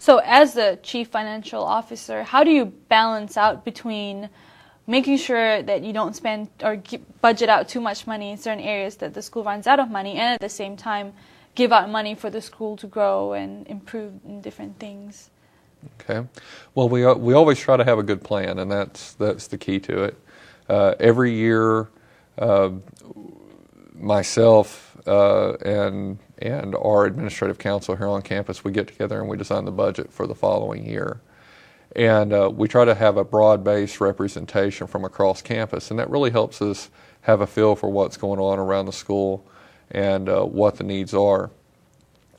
So as the chief financial officer, how do you balance out between making sure that you don't spend or budget out too much money in certain areas that the school runs out of money, and at the same time give out money for the school to grow and improve in different things? Okay. Well, we always try to have a good plan, and that's the key to it. Every year, myself and our administrative council here on campus, we get together and we design the budget for the following year. And we try to have a broad-based representation from across campus, and that really helps us have a feel for what's going on around the school and what the needs are.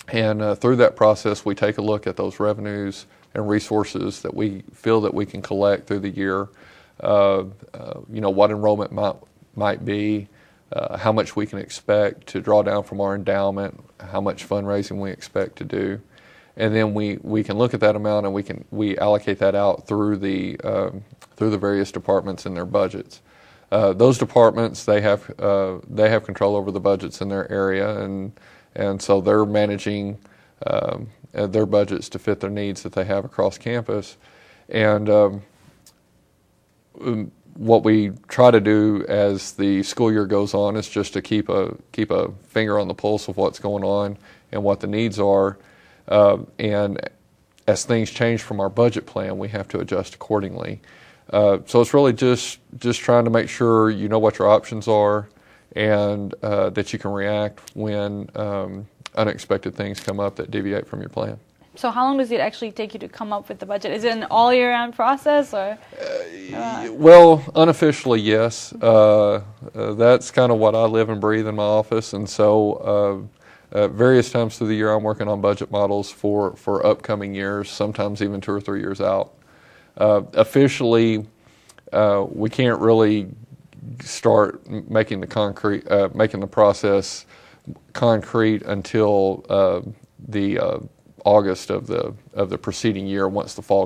And through that process, we take a look at those revenues and resources that we feel that we can collect through the year. What enrollment might be, how much we can expect to draw down from our endowment, how much fundraising we expect to do. And then we can look at that amount and we allocate that out through the various departments in their budgets. Those departments, they have control over the budgets in their area, and so they're managing their budgets to fit their needs that they have across campus. And what we try to do as the school year goes on is just to keep a finger on the pulse of what's going on and what the needs are. And as things change from our budget plan, we have to adjust accordingly. So it's really just trying to make sure you know what your options are and that you can react when unexpected things come up that deviate from your plan. So how long does it actually take you to come up with the budget? Is it an all-year-round process, or? Well, unofficially, yes. That's kind of what I live and breathe in my office, and so various times through the year I'm working on budget models for upcoming years, sometimes even 2 or 3 years out. Officially, we can't really start making the process concrete until the August of the preceding year, once the fall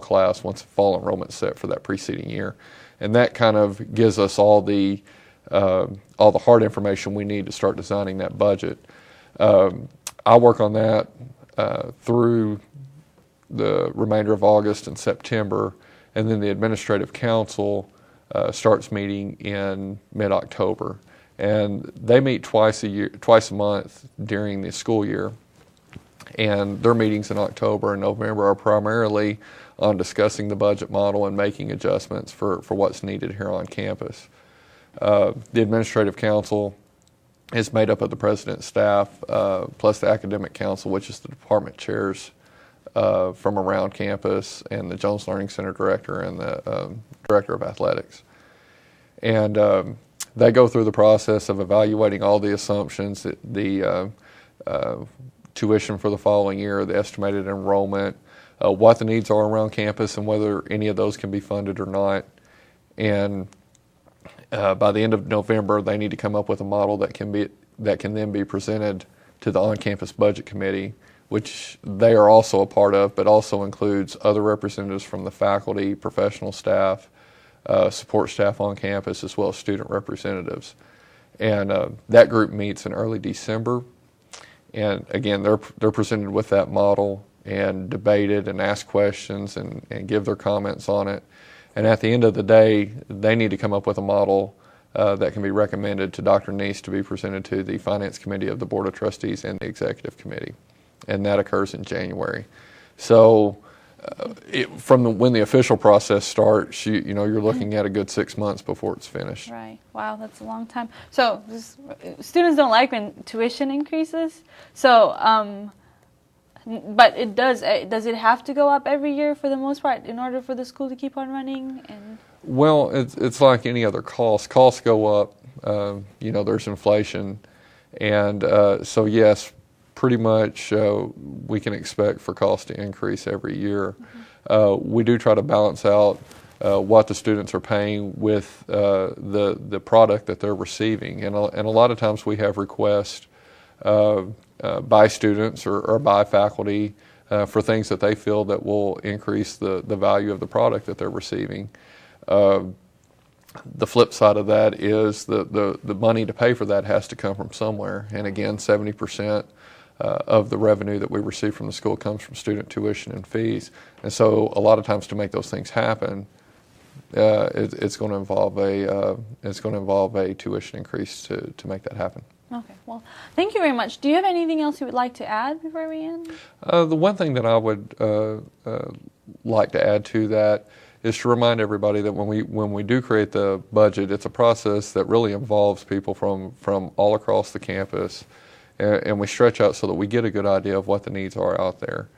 enrollment set for that preceding year, and that kind of gives us all the hard information we need to start designing that budget. I work on that through the remainder of August and September, and then the administrative council starts meeting in mid-October, and they meet twice a month during the school year. And their meetings in October and November are primarily on discussing the budget model and making adjustments for what's needed here on campus. The administrative council is made up of the president's staff, plus the academic council, which is the department chairs from around campus, and the Jones Learning Center director and the director of athletics. And they go through the process of evaluating all the assumptions, the tuition for the following year, the estimated enrollment, what the needs are around campus, and whether any of those can be funded or not. And by the end of November, they need to come up with a model that can then be presented to the on-campus budget committee, which they are also a part of, but also includes other representatives from the faculty, professional staff, support staff on campus, as well as student representatives. And that group meets in early December. And again, they're presented with that model and debated and ask questions and give their comments on it. And at the end of the day, they need to come up with a model that can be recommended to Dr. Neese to be presented to the Finance Committee of the Board of Trustees and the Executive Committee. And that occurs in January. So when the official process starts, you're looking at a good 6 months before it's finished. Right. Wow, that's a long time. So students don't like when tuition increases. So, but it does. Does it have to go up every year for the most part in order for the school to keep on running? Well, it's like any other cost. Costs go up. There's inflation, and so yes. Pretty much we can expect for costs to increase every year. Mm-hmm. We do try to balance out what the students are paying with the product that they're receiving. And a lot of times we have requests by students or by faculty for things that they feel that will increase the value of the product that they're receiving. The flip side of that is the money to pay for that has to come from somewhere. And again, 70% of the revenue that we receive from the school comes from student tuition and fees. And so a lot of times to make those things happen, it's going to involve a tuition increase to make that happen. Okay, well, thank you very much. Do you have anything else you would like to add before we end? The one thing that I would like to add to that is to remind everybody that when we do create the budget, it's a process that really involves people from all across the campus, and we stretch out so that we get a good idea of what the needs are out there.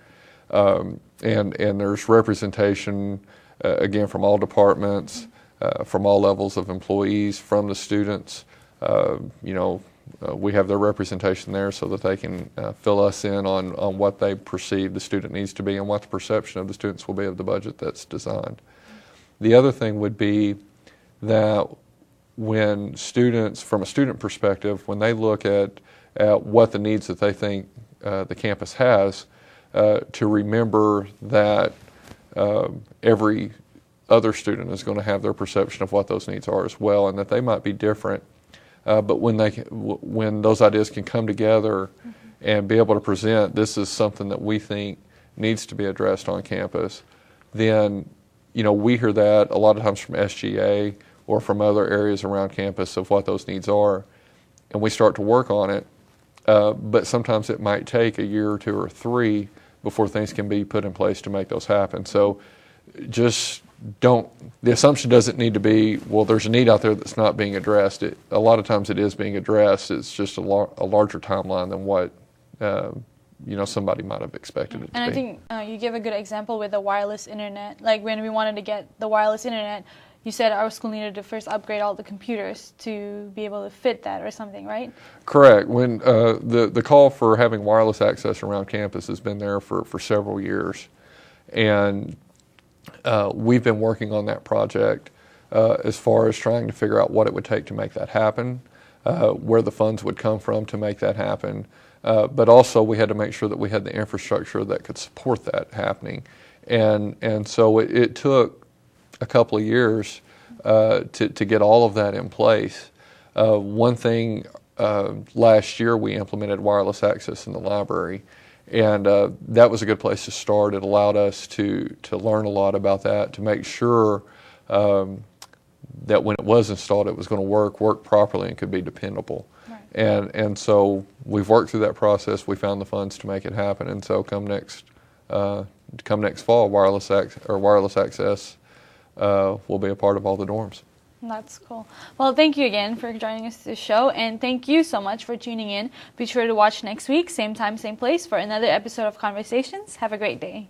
And there's representation, again, from all departments, from all levels of employees, from the students. We have their representation there so that they can fill us in on what they perceive the student needs to be and what the perception of the students will be of the budget that's designed. The other thing would be that when students, from a student perspective, when they look at what the needs that they think the campus has, to remember that every other student is going to have their perception of what those needs are as well, and that they might be different. But when those ideas can come together and be able to present, this is something that we think needs to be addressed on campus, then we hear that a lot of times from SGA or from other areas around campus of what those needs are, and we start to work on it. But sometimes it might take a year or two or three before things can be put in place to make those happen. So just the assumption doesn't need to be, well, there's a need out there that's not being addressed. A lot of times it is being addressed. It's just a larger timeline than what somebody might have expected it to be. And I think you give a good example with the wireless internet. Like when we wanted to get the wireless internet, you said our school needed to first upgrade all the computers to be able to fit that or something, right? Correct. When the call for having wireless access around campus has been there for several years, and we've been working on that project as far as trying to figure out what it would take to make that happen, where the funds would come from to make that happen, but also we had to make sure that we had the infrastructure that could support that happening, and so it took a couple of years to get all of that in place. One thing, last year we implemented wireless access in the library, and that was a good place to start. It allowed us to learn a lot about that, to make sure that when it was installed it was going to work properly and could be dependable. Right. And so we've worked through that process. We found the funds to make it happen, and so come next fall, wireless access will be a part of all the dorms. That's cool. Well, thank you again for joining us this show, and thank you so much for tuning in. Be sure to watch next week, same time, same place, for another episode of Conversations. Have a great day.